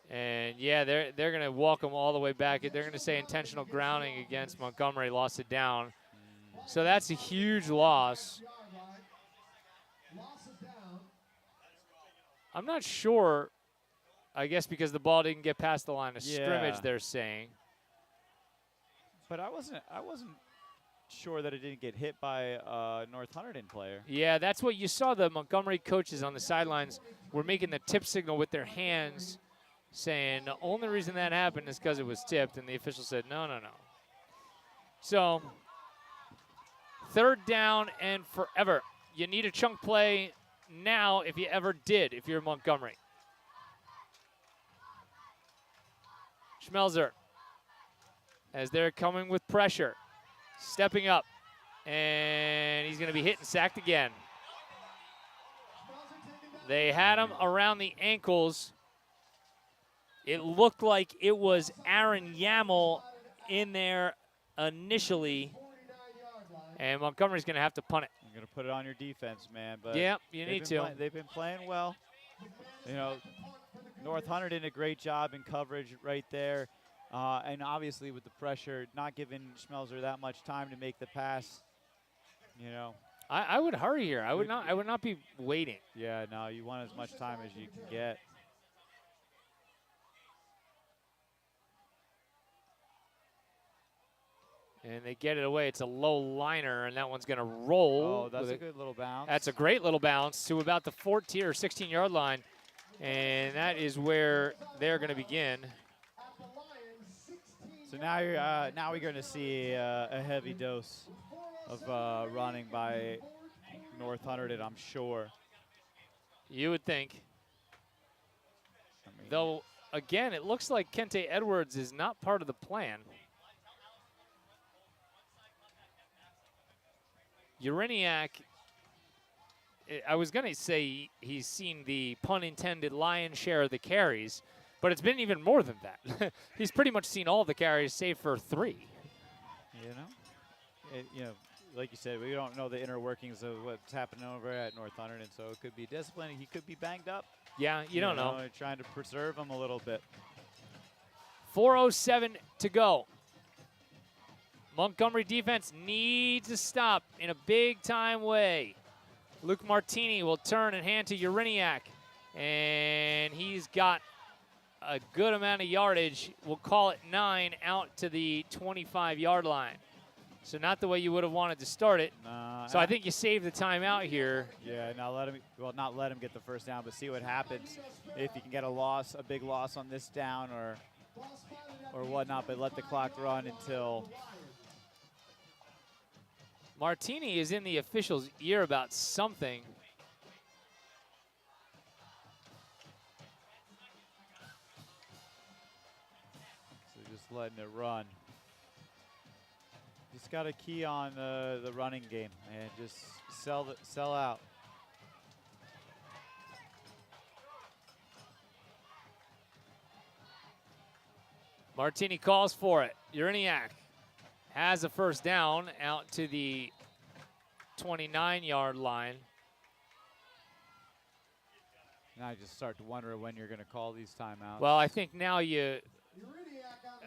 And yeah, they're going to walk them all the way back. They're going to say intentional grounding against Montgomery, lost it down. So that's a huge loss. Loss of down. I'm not sure, I guess because the ball didn't get past the line of scrimmage, Yeah. they're saying. But I wasn't sure that it didn't get hit by a North Hunterdon player. Yeah, that's what you saw. The Montgomery coaches on the sidelines were making the tip signal with their hands, saying the only reason that happened is because it was tipped, and the official said, no. So, 3rd down and forever. You need a chunk play now if you ever did, if you're Montgomery. Schmelzer, as they're coming with pressure, stepping up, and he's going to be hit and sacked again. They had him around the ankles. It looked like it was Aaron Yammel in there initially, and Montgomery's going to have to punt it. You're going to put it on your defense, man. But Yeah, you need to. They've been playing well. You know, North Hunterdon did a great job in coverage right there. And obviously with the pressure, not giving Schmelzer that much time to make the pass, you know. I would hurry here. I would not be waiting. Yeah, no, you want as much time as you can get. And they get it away. It's a low liner, and that one's going to roll. Oh, that's a good little bounce. That's a great little bounce to about the 14 or 16-yard line. And that is where they're going to begin. So now we're going to see a heavy dose of running by North Hunterdon, I'm sure. You would think. I mean, Though, again, it looks like Kente Edwards is not part of the plan. Uriniak, I was going to say he's seen the pun intended lion's share of the carries, but it's been even more than that. He's pretty much seen all the carries save for 3. You know, like you said, we don't know the inner workings of what's happening over at North Hunterdon, so it could be disciplined. He could be banged up. Yeah, you don't know. Trying to preserve him a little bit. 4:07 to go. Montgomery defense needs to stop in a big-time way. Luke Martini will turn and hand to Uriniak, and he's got a good amount of yardage. We'll call it 9 out to the 25-yard line. So not the way you would have wanted to start it. So I think you save the timeout here. Yeah, now not let him get the first down, but see what happens if you can get a big loss on this down or whatnot, but let the clock run until. Martini is in the official's ear about something. So just letting it run. Just got to key on the running game and just sell out. Martini calls for it. Uriniak has a first down out to the 29-yard line. Now I just start to wonder when you're going to call these timeouts. Well, I think now you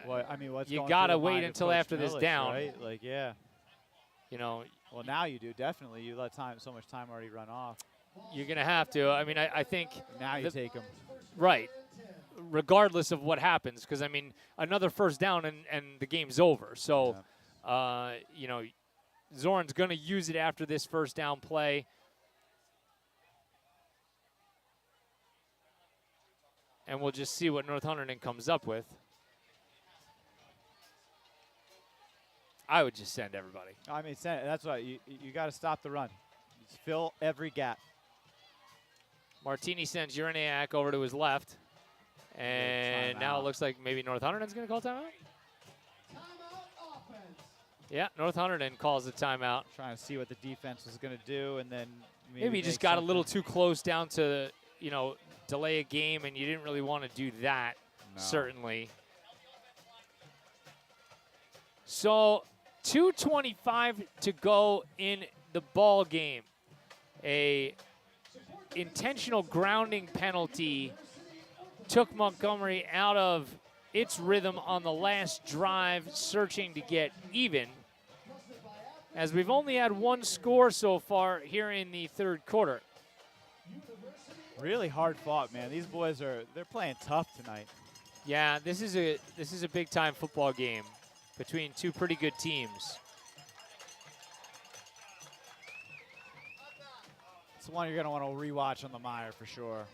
what's you going gotta through the wait mind of until Coach after this Millich, down. right? Like, yeah. You know, Well, now you do, definitely. You let so much time already run off. you're going to have to. I mean, I think. Now you take them. Right. Regardless of what happens. Because, I mean, another first down and the game's over. So, you know, Zoran's going to use it after this first down play. And we'll just see what North Hunterdon comes up with. I would just send everybody. I mean, that's what you got to stop the run. Just fill every gap. Martini sends Uraniak over to his left. And now it looks like maybe North Hunterdon's going to call timeout? Timeout offense. Yeah, North Hunterdon calls the timeout. Trying to see what the defense was going to do, and then maybe just got a little too close down to, delay a game, and you didn't really want to do that, certainly. So 2:25 to go in the ball game. A intentional grounding penalty took Montgomery out of its rhythm on the last drive, searching to get even. As we've only had one score so far here in the third quarter. Really hard fought, man. These boys they're playing tough tonight. Yeah, this is a big time football game between two pretty good teams. It's one you're going to want to rewatch on the MIRE for sure.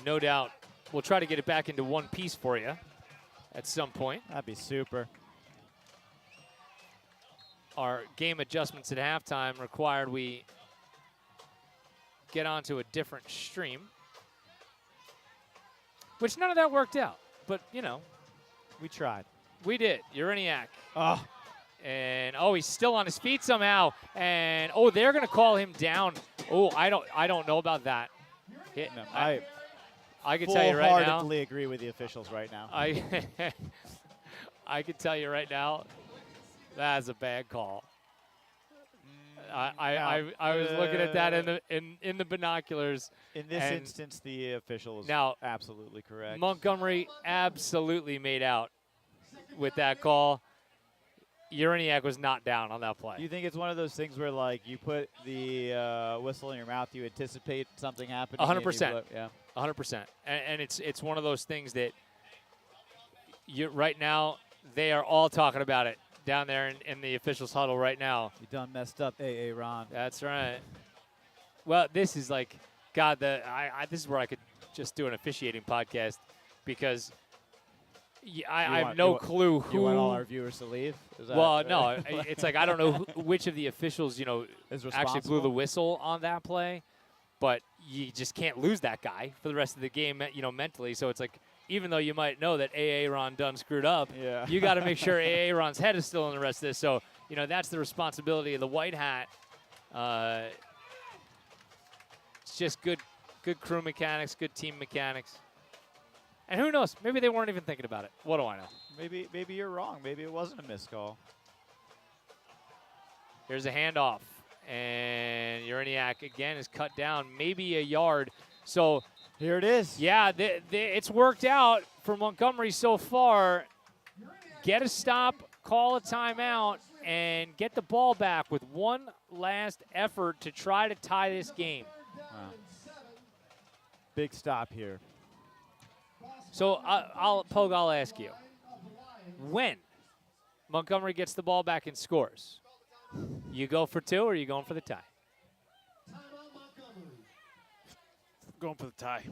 No doubt. We'll try to get it back into one piece for you at some point. That'd be super. Our game adjustments at halftime required we get onto a different stream, which none of that worked out. But, We tried. we did. Uraniak. Oh, And, he's still on his feet somehow. And, they're going to call him down. Oh, I don't know about that. no, I can tell you right now. Full-heartedly agree with the officials right now. I can tell you right now, that's a bad call. I was looking at that in the binoculars. In this instance, the official was now, absolutely correct. Montgomery absolutely made out with that call. Uraniak was not down on that play. You think it's one of those things where, like, you put the whistle in your mouth, you anticipate something happening? 100%. Yeah. 100%. And it's one of those things that right now they are all talking about it down there in the officials' huddle right now. You done messed up, AA Ron. That's right. Well, this is like, God, this is where I could just do an officiating podcast because I have no clue who. You want all our viewers to leave? Is that Well, no, it's like I don't know which of the officials, is actually blew the whistle on that play, but you just can't lose that guy for the rest of the game, mentally. So it's like, even though you might know that AA Ron done screwed up, you got to make sure AA Ron's head is still in the rest of this. So, that's the responsibility of the white hat. It's just good crew mechanics, good team mechanics. And who knows? Maybe they weren't even thinking about it. What do I know? Maybe you're wrong. Maybe it wasn't a missed call. Here's a handoff. And Uraniak, again, is cut down maybe a yard. So here it is. Yeah, it's worked out for Montgomery so far. Get a stop, call a timeout, and get the ball back with one last effort to try to tie this game. Wow. Big stop here. So, I'll ask you. When Montgomery gets the ball back and scores, you go for two or are you going for the tie? Going for the tie.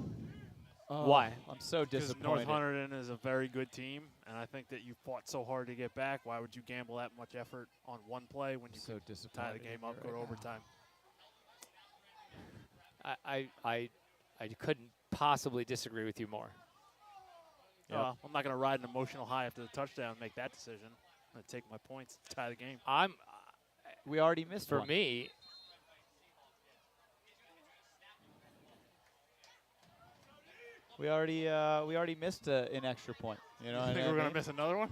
Why? I'm so disappointed. North Hunterdon is a very good team, and I think that you fought so hard to get back. Why would you gamble that much effort on one play when you so could tie the game up, go to overtime? I couldn't possibly disagree with you more. Yep. I'm not going to ride an emotional high after the touchdown and make that decision. I'm going to take my points to tie the game. We already missed for one. me. We already missed an extra point. You know, you think we're going to miss another one?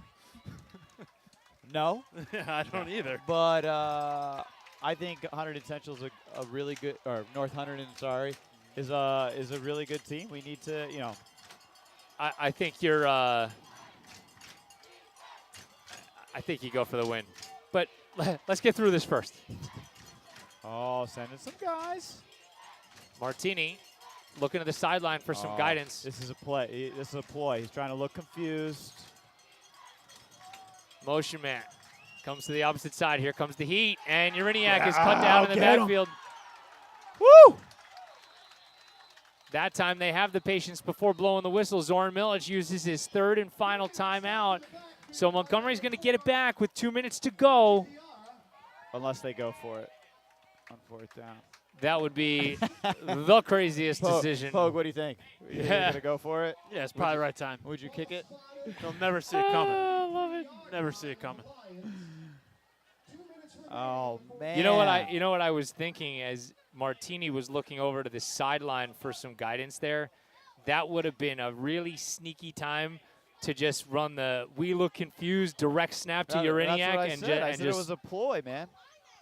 No. I don't either. But I think Hunterdon Central is a really good, or North Hunterdon, sorry, is a really good team. We need to, I think you're. I think you go for the win, but let's get through this first. Oh, sending some guys. Martini looking at the sideline for some guidance. This is a play. This is a ploy. He's trying to look confused. Motion man comes to the opposite side. Here comes the heat, and Uraniak is cut down in the backfield. Woo! That time they have the patience before blowing the whistle. Zoran Milic uses his third and final timeout So Montgomery's going to get it back with 2 minutes to go. Unless they go for it on 4th down. That would be the craziest decision. Pogue, what do you think? You Yeah. going to go for it? Yeah, it's probably the right time. Would you kick it? They'll never see it coming. I love it. Never see it coming. Oh, man. You know what I was thinking as Martini was looking over to the sideline for some guidance there? That would have been a really sneaky time to just run the "we look confused" direct snap to That's what Uriniak I and, said. I and said just. it was a ploy, man.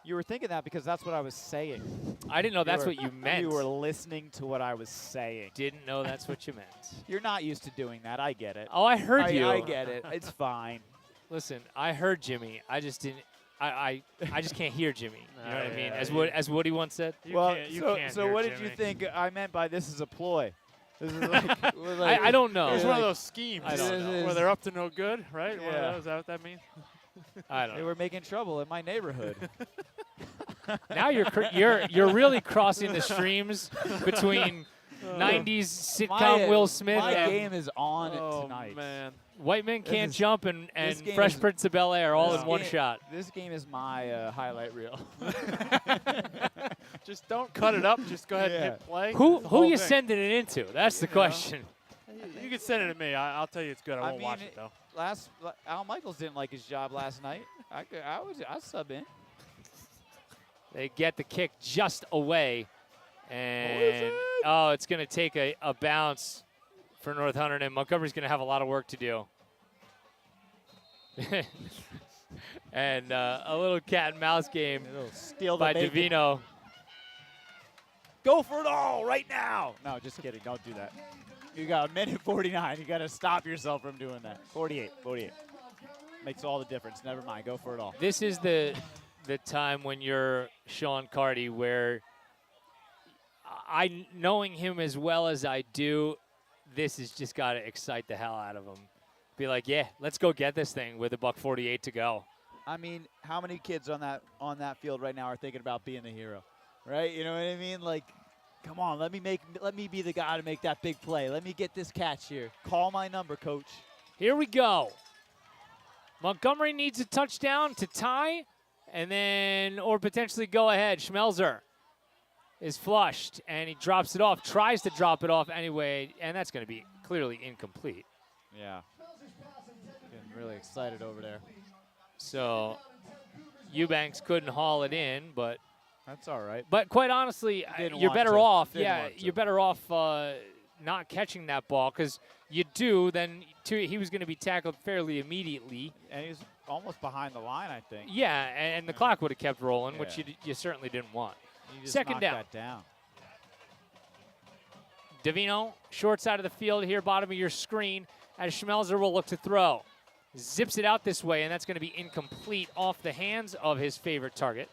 You were thinking that because that's what I was saying. I didn't know that's were- what you meant. You were listening to what I was saying. Didn't know that's what you meant. You're not used to doing that. I get it. Oh, I heard you. I get it. It's fine. Listen, I heard Jimmy. I just didn't. I just can't hear Jimmy. You know what I mean? yeah, As Woody once said. You well, can't so hear what did Jimmy. you think I meant by this is a ploy? This is like, I don't know. It was Yeah, one of like- those schemes I don't know. where they're up to no good, right? One of Yeah. those, is that what that means? I don't They know. were making trouble in my neighborhood. Now you're really crossing the streams between 90s sitcom Will Smith My and game is on Oh, tonight. man. White Men Can't is- Jump and this game Fresh is- Prince of Bel-Air all This in one game- shot. This game is my highlight reel. Just don't cut it up. Just go ahead and Yeah. hit play. Who The whole you thing. sending it into? That's the You know. question. You can send it to me. I'll tell you it's good. I won't mean, watch it, though. Al Michaels didn't like his job last night. I sub in. They get the kick just away, and it? it's going to take a bounce for North Hunterdon. Montgomery's going to have a lot of work to do. And a little cat and mouse game It'll steal the by bacon. Davino. Go for it all right now. No, just kidding. Don't do that. You got a minute 49. You got to stop yourself from doing that. 48. Makes all the difference. Never mind. Go for it all. This is the time when you're Sean Carty where knowing him as well as I do, this has just got to excite the hell out of him. Be like, yeah, let's go get this thing with $1:48 to go. I mean, how many kids on that field right now are thinking about being the hero, right? You know what I mean? Like, come on, let me be the guy to make that big play. Let me get this catch here. Call my number, coach. Here we go. Montgomery needs a touchdown to tie, and then or potentially go ahead. Schmelzer is flushed, and he drops it off. Tries to drop it off anyway, and that's going to be clearly incomplete. Yeah. Getting really excited over there. So Eubanks couldn't haul it in, but That's all right. quite honestly, Didn't you're want better to. off. Didn't Yeah, want to. you're better off not catching that ball because you do. Then he was going to be tackled fairly immediately. And he's almost behind the line, I think. Yeah, and the clock would have kept rolling, which Yeah. you certainly didn't want. He just Second knocked down. that down. Davino, short side of the field here, bottom of your screen, as Schmelzer will look to throw. Zips it out this way, and that's going to be incomplete off the hands of his favorite target.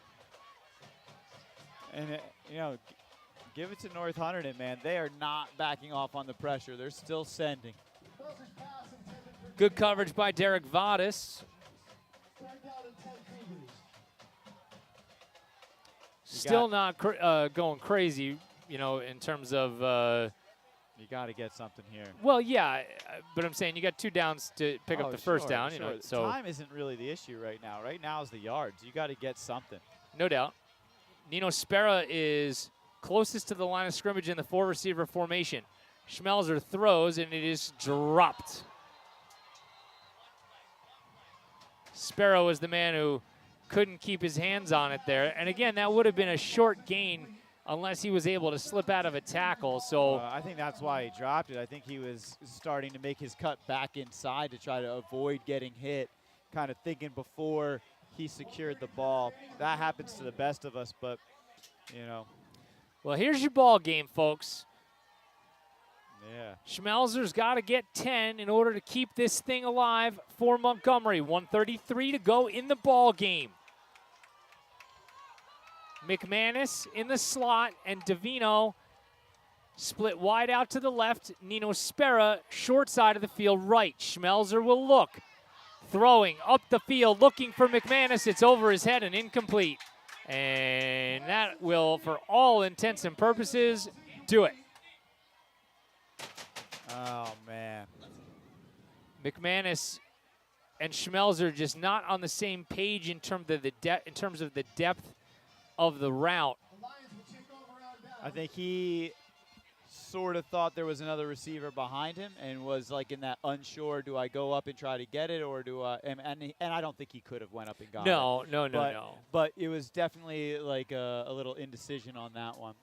And, give it to North Hunterdon, man. They are not backing off on the pressure. They're still sending. Good coverage by Derek Vadas. Still not going crazy, in terms of, You got to get something here. well, yeah, but I'm saying you got 2 downs to pick up the first sure, down, sure. so Time isn't really the issue right now. Right now is the yards. You got to get something. no doubt. Nino Spera is closest to the line of scrimmage in the 4-receiver formation. Schmelzer throws, and it is dropped. Sparrow was the man who couldn't keep his hands on it there. And again, that would have been a short gain unless he was able to slip out of a tackle. So I think that's why he dropped it. I think he was starting to make his cut back inside to try to avoid getting hit, kind of thinking before he secured the ball. That happens to the best of us, but, well, here's your ball game, folks. yeah. Schmelzer's got to get 10 in order to keep this thing alive for Montgomery. 1:33 to go in the ball game. McManus in the slot, and Davino split wide out to the left. Nino Spera, short side of the field right. Schmelzer will look. Throwing up the field, looking for McManus. It's over his head and incomplete. And that will, for all intents and purposes, do it. Oh, man. McManus and Schmelzer just not on the same page in terms of the depth of the route. The Lions will take over on down. I think he sort of thought there was another receiver behind him and was like in that unsure, do I go up and try to get it, or do I? And I don't think he could have went up and got it. No. But it was definitely like a little indecision on that one.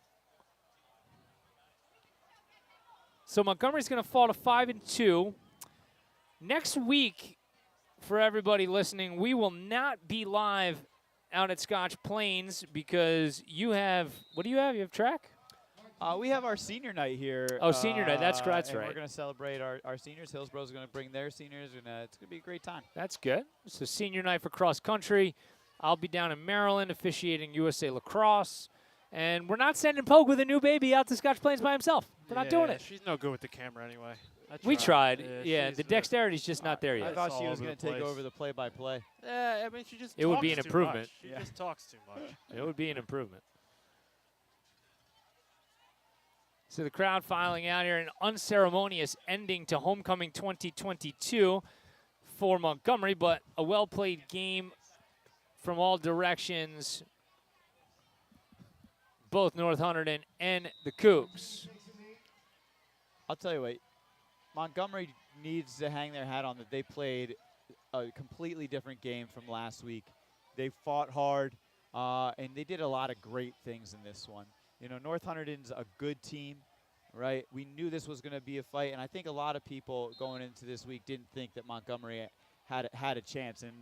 So Montgomery's going to fall to 5-2. Next week, for everybody listening, we will not be live out at Scotch Plains because you have, what do you have? You have track? We have our senior night here. Oh, senior night. That's and right. We're going to celebrate our seniors. Hillsboro's going to bring their seniors, and it's going to be a great time. That's good. So senior night for cross country. I'll be down in Maryland officiating USA Lacrosse. And we're not sending Pogue with a new baby out to Scotch Plains by himself. We're not doing it. She's no good with the camera anyway. We tried. Yeah, The dexterity's just not there I yet. thought she all was over going the to take place. over the play-by-play. Yeah, I mean, she just It would talks be an too improvement. much. She just talks too much. It would be an improvement. So the crowd filing out here, an unceremonious ending to Homecoming 2022 for Montgomery, but a well-played game from all directions, both North Hunterdon and the Cougs. I'll tell you what, Montgomery needs to hang their hat on that they played a completely different game from last week. They fought hard, and they did a lot of great things in this one. You know, North Hunterdon's a good team, right? We knew this was going to be a fight, and I think a lot of people going into this week didn't think that Montgomery had a chance, and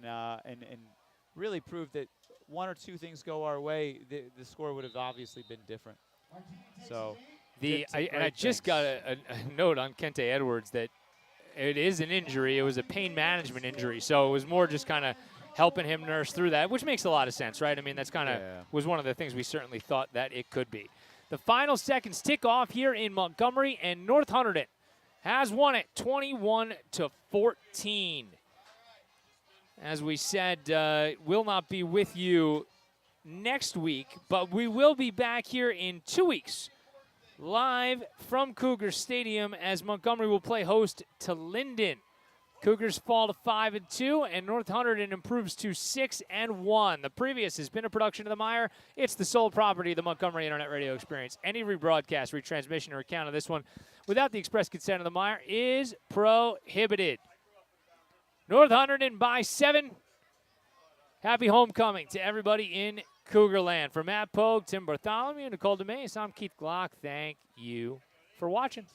really proved that one or two things go our way, the score would have obviously been different. So. I just got a note on Kente Edwards that it is an injury. It was a pain management injury, so it was more just kind of helping him nurse through that, which makes a lot of sense, right? I mean, that's kind of was one of the things we certainly thought that it could be. The final seconds tick off here in Montgomery, and North Hunterdon has won it 21-14. As we said, will not be with you next week, but we will be back here in 2 weeks, live from Cougar Stadium, as Montgomery will play host to Linden. Cougars fall to 5-2, and North Hunterdon improves to 6-1. The previous has been a production of the MIRE. It's the sole property of the Montgomery Internet Radio Experience. Any rebroadcast, retransmission, or account of this one without the express consent of the MIRE is prohibited. North Hunterdon by 7. Happy homecoming to everybody in Cougarland. For Matt Pogue, Tim Bartholomew, and Nicole DeMace, I'm Keith Glock. Thank you for watching.